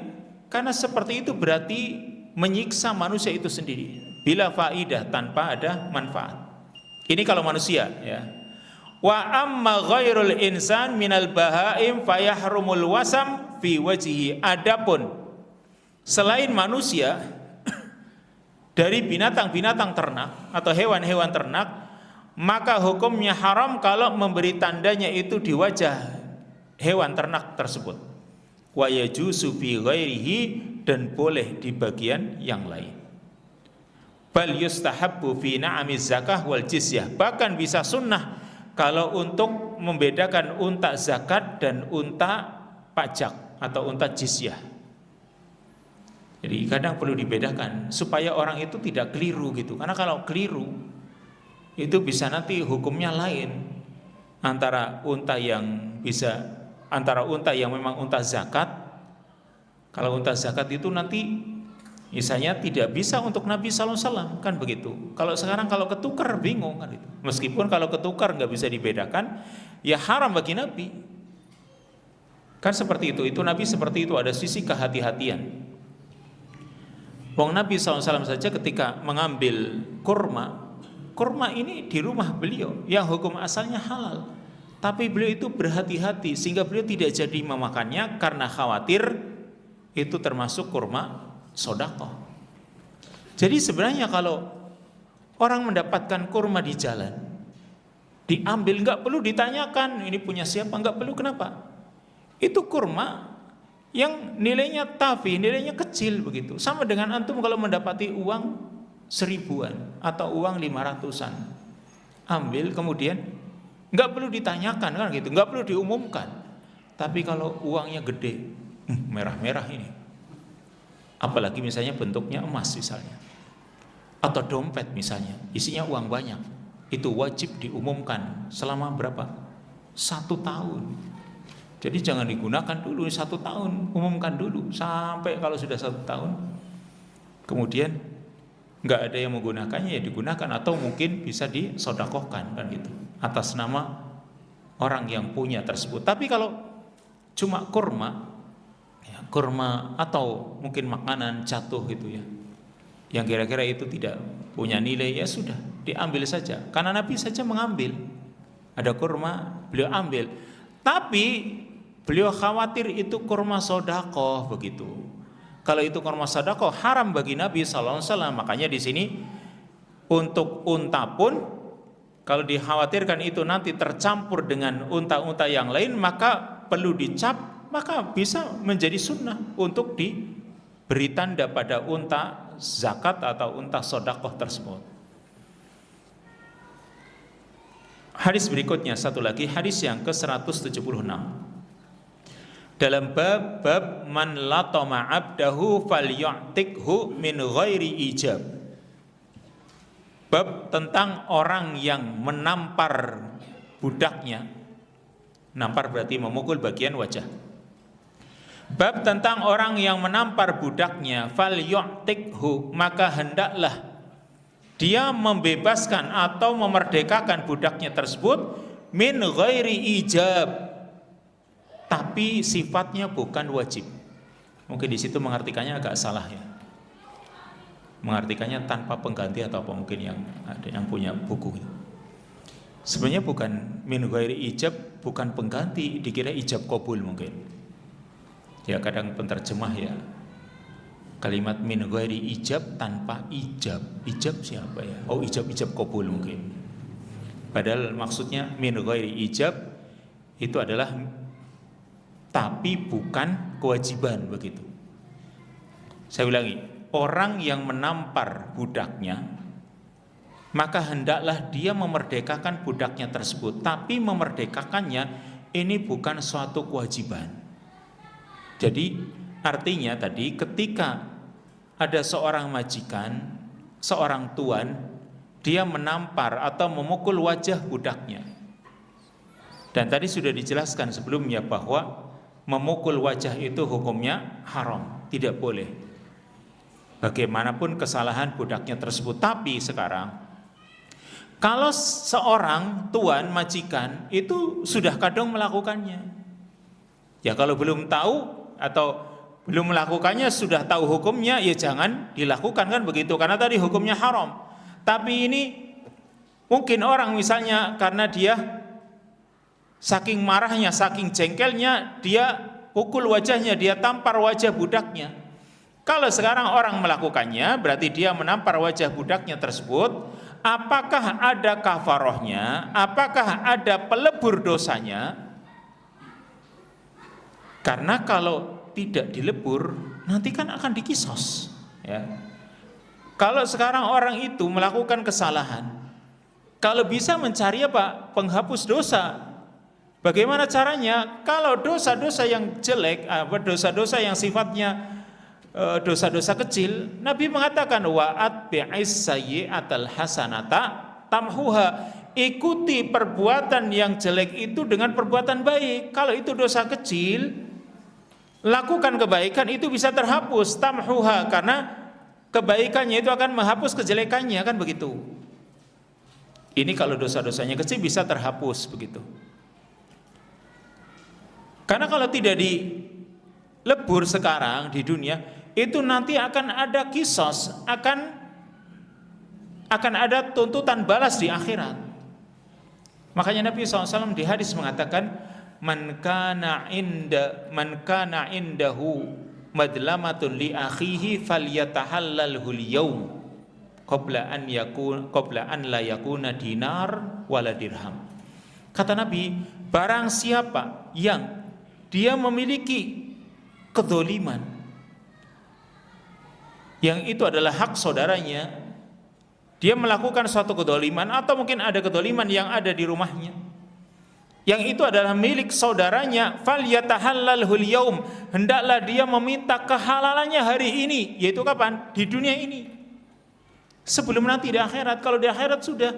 karena seperti itu berarti menyiksa manusia itu sendiri bila faidah, tanpa ada manfaat. Ini kalau manusia ya. Wa amma ghairul insan minal bahaim fayahrumul wasam fi wajhihi. Adapun selain manusia dari binatang-binatang ternak atau hewan-hewan ternak, maka hukumnya haram kalau memberi tandanya itu di wajah hewan ternak tersebut. Wa yajuzu fi ghairihi, dan boleh di bagian yang lain. Bal yustahabbu fi na'amiz zakah wal jizyah, bahkan bisa sunnah kalau untuk membedakan unta zakat dan unta pajak atau unta jizyah. Jadi kadang perlu dibedakan supaya orang itu tidak keliru gitu. Karena kalau keliru itu bisa nanti hukumnya lain antara unta yang memang unta zakat. Kalau unta zakat itu nanti misalnya tidak bisa untuk Nabi SAW, kan begitu. Kalau sekarang kalau ketukar bingung kan itu. Meskipun kalau ketukar nggak bisa dibedakan, ya haram bagi Nabi. Kan seperti itu Nabi seperti itu, ada sisi kehati-hatian. Wong Nabi SAW saja ketika mengambil kurma ini di rumah beliau yang hukum asalnya halal, tapi beliau itu berhati-hati sehingga beliau tidak jadi memakannya karena khawatir itu termasuk kurma sedekah. Jadi sebenarnya kalau orang mendapatkan kurma di jalan, diambil, nggak perlu ditanyakan ini punya siapa, nggak perlu. Kenapa? Itu kurma yang nilainya tafi, nilainya kecil begitu. Sama dengan antum kalau mendapati uang 1000-an atau uang 500-an, ambil kemudian nggak perlu ditanyakan kan gitu, nggak perlu diumumkan. Tapi kalau uangnya gede, merah-merah ini, apalagi misalnya bentuknya emas misalnya, atau dompet misalnya isinya uang banyak, itu wajib diumumkan selama berapa? 1 tahun. Jadi jangan digunakan dulu 1 tahun, umumkan dulu sampai kalau sudah 1 tahun kemudian nggak ada yang menggunakannya, ya digunakan atau mungkin bisa disedekahkan kan gitu atas nama orang yang punya tersebut. Tapi kalau cuma kurma atau mungkin makanan jatuh gitu ya, yang kira-kira itu tidak punya nilai, ya sudah diambil saja. Karena Nabi saja mengambil, ada kurma beliau ambil, tapi beliau khawatir itu kurma sedekah begitu. Kalau itu kurma sedekah haram bagi Nabi SAW. Makanya di sini untuk unta pun kalau dikhawatirkan itu nanti tercampur dengan unta-unta yang lain, maka perlu dicap, maka bisa menjadi sunnah untuk diberi tanda pada unta zakat atau unta sedekah tersebut. Hadis berikutnya satu lagi, hadis yang ke-176 dalam bab man latama abdahu falyu'tikhu min ghairi ijab. Bab tentang orang yang menampar budaknya. Nampar berarti memukul bagian wajah. Bab tentang orang yang menampar budaknya, falyu'tikhu, maka hendaklah dia membebaskan atau memerdekakan budaknya tersebut min ghairi ijab, tapi sifatnya bukan wajib. Mungkin di situ mengartikannya agak salah ya. Mengartikannya tanpa pengganti atau apa, mungkin yang ada yang punya buku itu. Sebenarnya bukan min ghairi ijab, bukan pengganti, dikira ijab qabul mungkin. Ya kadang penterjemah ya, kalimat min ghairi ijab tanpa ijab. Ijab siapa ya? Oh, ijab qabul mungkin. Padahal maksudnya min ghairi ijab itu adalah tapi bukan kewajiban begitu. Saya ulangi, orang yang menampar budaknya, maka hendaklah dia memerdekakan budaknya tersebut, tapi memerdekakannya ini bukan suatu kewajiban. Jadi artinya tadi ketika ada seorang majikan, seorang tuan, dia menampar atau memukul wajah budaknya. Dan tadi sudah dijelaskan sebelumnya bahwa memukul wajah itu hukumnya haram, tidak boleh. bagaimanapun kesalahan budaknya tersebut. Tapi sekarang kalau seorang tuan majikan itu sudah kadang melakukannya, ya kalau belum tahu atau belum melakukannya sudah tahu hukumnya, ya jangan dilakukan, kan begitu, karena tadi hukumnya haram. Tapi ini mungkin orang misalnya karena dia saking marahnya, saking jengkelnya, dia pukul wajahnya, dia tampar wajah budaknya. Kalau sekarang orang melakukannya, berarti dia menampar wajah budaknya tersebut. Apakah ada kafarohnya? Apakah ada pelebur dosanya? Karena kalau tidak dilebur, nanti kan akan dikisos, ya. Kalau sekarang orang itu melakukan kesalahan, kalau bisa mencari apa? Penghapus dosa. Bagaimana caranya? Kalau dosa-dosa yang jelek, dosa-dosa yang sifatnya dosa-dosa kecil, Nabi mengatakan wa'at bi'is sayyi'atal hasanata tamhuha. Ikuti perbuatan yang jelek itu dengan perbuatan baik. Kalau itu dosa kecil, lakukan kebaikan, itu bisa terhapus, tamhuha, karena kebaikannya itu akan menghapus kejelekannya, kan begitu. Ini kalau dosa-dosanya kecil bisa terhapus begitu. Karena kalau tidak dilebur sekarang di dunia, itu nanti akan ada kisos, akan ada tuntutan balas di akhirat. Makanya Nabi SAW di hadis mengatakan, man kana indahu madlamatun li akhihi falyatahallalhu al-yawm qabla an la yakuna dinar wala dirham. Kata Nabi, barang siapa yang dia memiliki kedzaliman, yang itu adalah hak saudaranya, dia melakukan suatu kedzaliman, atau mungkin ada kedzaliman yang ada di rumahnya, yang itu adalah milik saudaranya, falyatahallalhu al-yaum, hendaklah dia meminta kehalalannya hari ini, yaitu kapan? Di dunia ini, sebelum nanti di akhirat. Kalau di akhirat sudah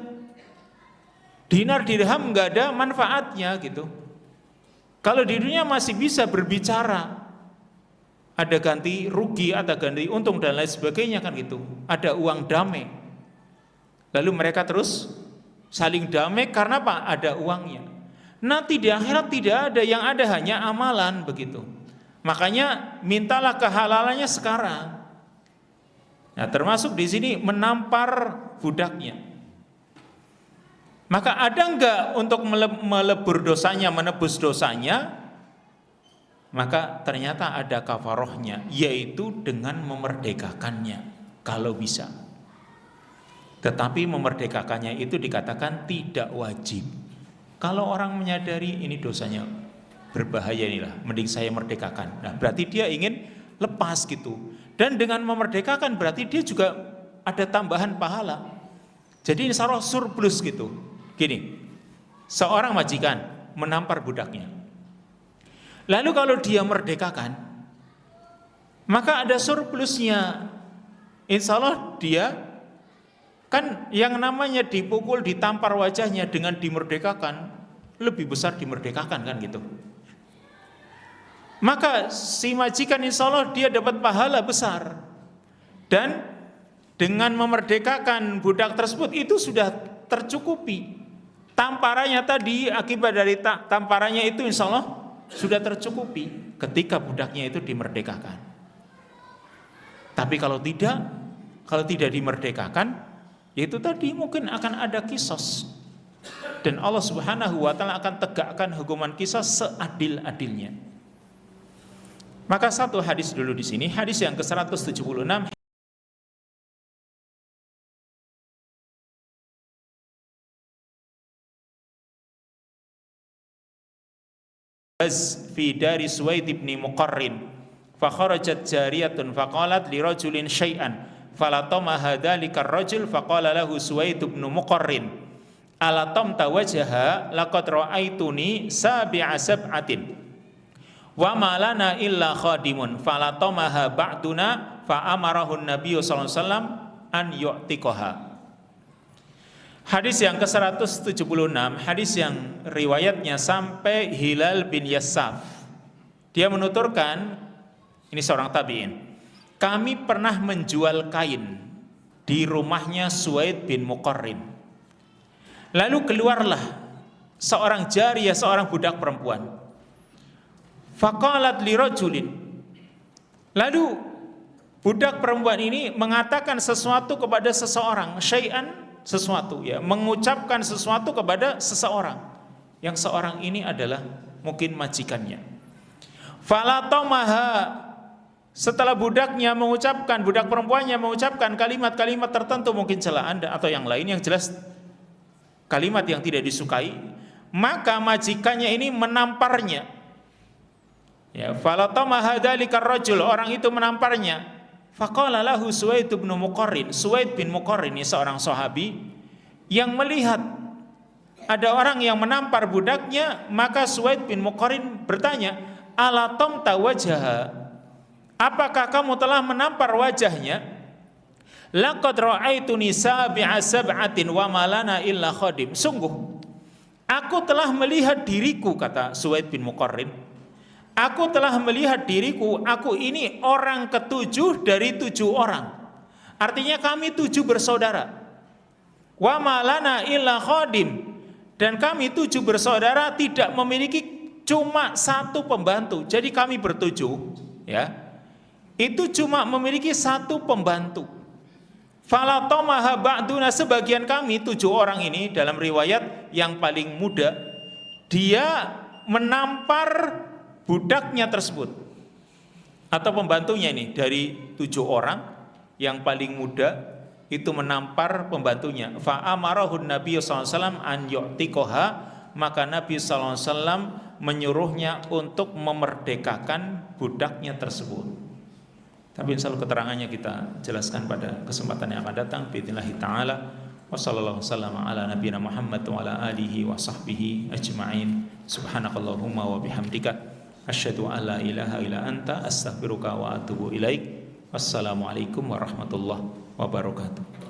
dinar dirham nggak ada manfaatnya gitu. Kalau di dunia masih bisa berbicara, ada ganti rugi, ada ganti untung dan lain sebagainya, kan gitu. Ada uang damai, lalu mereka terus saling damai karena apa? Ada uangnya. Nanti di akhirat tidak ada, yang ada hanya amalan begitu. Makanya mintalah kehalalannya sekarang. Nah, termasuk di sini menampar budaknya. Maka ada enggak untuk melebur dosanya, menebus dosanya? Maka ternyata ada kafarohnya, yaitu dengan memerdekakannya kalau bisa. Tetapi memerdekakannya itu dikatakan tidak wajib. Kalau orang menyadari ini dosanya berbahaya inilah, mending saya merdekakan. Nah, berarti dia ingin lepas gitu. Dan dengan memerdekakan berarti dia juga ada tambahan pahala. Jadi insya Allah surplus gitu. Gini, seorang majikan menampar budaknya. Lalu kalau dia merdekakan, maka ada surplusnya. Insya Allah dia, kan yang namanya dipukul, ditampar wajahnya dengan dimerdekakan, lebih besar dimerdekakan, kan gitu. Maka si majikan insya Allah dia dapat pahala besar. Dan dengan memerdekakan budak tersebut itu sudah tercukupi. Tamparannya tadi, akibat dari tamparannya itu insya Allah sudah tercukupi ketika budaknya itu dimerdekakan. Tapi kalau tidak dimerdekakan, itu tadi mungkin akan ada kisos, dan Allah Subhanahu wa taala akan tegakkan hukuman kisos seadil-adilnya. Maka satu hadis dulu di sini, hadis yang ke-176, fi dari Suwaid ibn Muqarrin fa kharajat jariyatun faqalat li rajulin syai'an falatama hadzalika ar-rajul faqala lahu Suwaid ibn Muqarrin alatam tawajjaha laqad ra'aituni sabi'a sab'atin wa ma lana illa khadimun falatamaha ba'duna fa amarahu an-nabiy sallallahu alaihi wasallam an yu'tiqaha. Hadis yang ke-176, hadis yang riwayatnya sampai Hilal bin Yassaf. Dia menuturkan, ini seorang tabi'in, kami pernah menjual kain di rumahnya Suwaid bin Muqarrin. Lalu keluarlah seorang jariyah, seorang budak perempuan. Faqalat li rajulin. Lalu budak perempuan ini mengatakan sesuatu kepada seseorang, syai'an, sesuatu, ya, mengucapkan sesuatu kepada seseorang, yang seorang ini adalah mungkin majikannya. Fala tamaha, setelah budak perempuannya mengucapkan kalimat-kalimat tertentu, mungkin celaan atau yang lain, yang jelas kalimat yang tidak disukai, maka majikannya ini menamparnya. Ya, falatamaha dzalikar rajul, orang itu menamparnya. Faqala lahu Suwaid bin Muqarrin. Suwaid bin Muqarrin ini seorang sahabi yang melihat ada orang yang menampar budaknya, maka Suwaid bin Muqarrin bertanya, "Ala tamta wajhaha?" Apakah kamu telah menampar wajahnya? Laqad ra'aituni sabi'a sab'atin wa ma lana illa khadim. Sungguh aku telah melihat diriku, kata Suwaid bin Muqarrin, aku telah melihat diriku, aku ini orang ketujuh dari 7 orang. Artinya kami 7 bersaudara. Wa ma lana illa khadim, dan kami 7 bersaudara tidak memiliki cuma 1 pembantu. Jadi kami ber-7, ya, itu cuma memiliki 1 pembantu. Fala tamaha ba'duna, sebagian kami 7 orang ini, dalam riwayat yang paling muda, dia menampar budaknya tersebut atau pembantunya ini. Dari 7 orang, yang paling muda itu menampar pembantunya. Fa amarahun Nabi sallallahu alaihi wasallam an yu'tiqaha, maka Nabi sallallahu alaihi wasallam menyuruhnya untuk memerdekakan budaknya tersebut. Tapi insya Allah keterangannya kita jelaskan pada kesempatan yang akan datang. Biidznillah ta'ala. Wassallallahu wasallam ala nabiyina Muhammad wa ala alihi wa sahbihi ajma'in. Subhanakallahumma wa bihamdika asyhadu an la ilaha illa anta astaghfiruka wa atubu ilaik. Wassalamualaikum warahmatullahi wabarakatuh.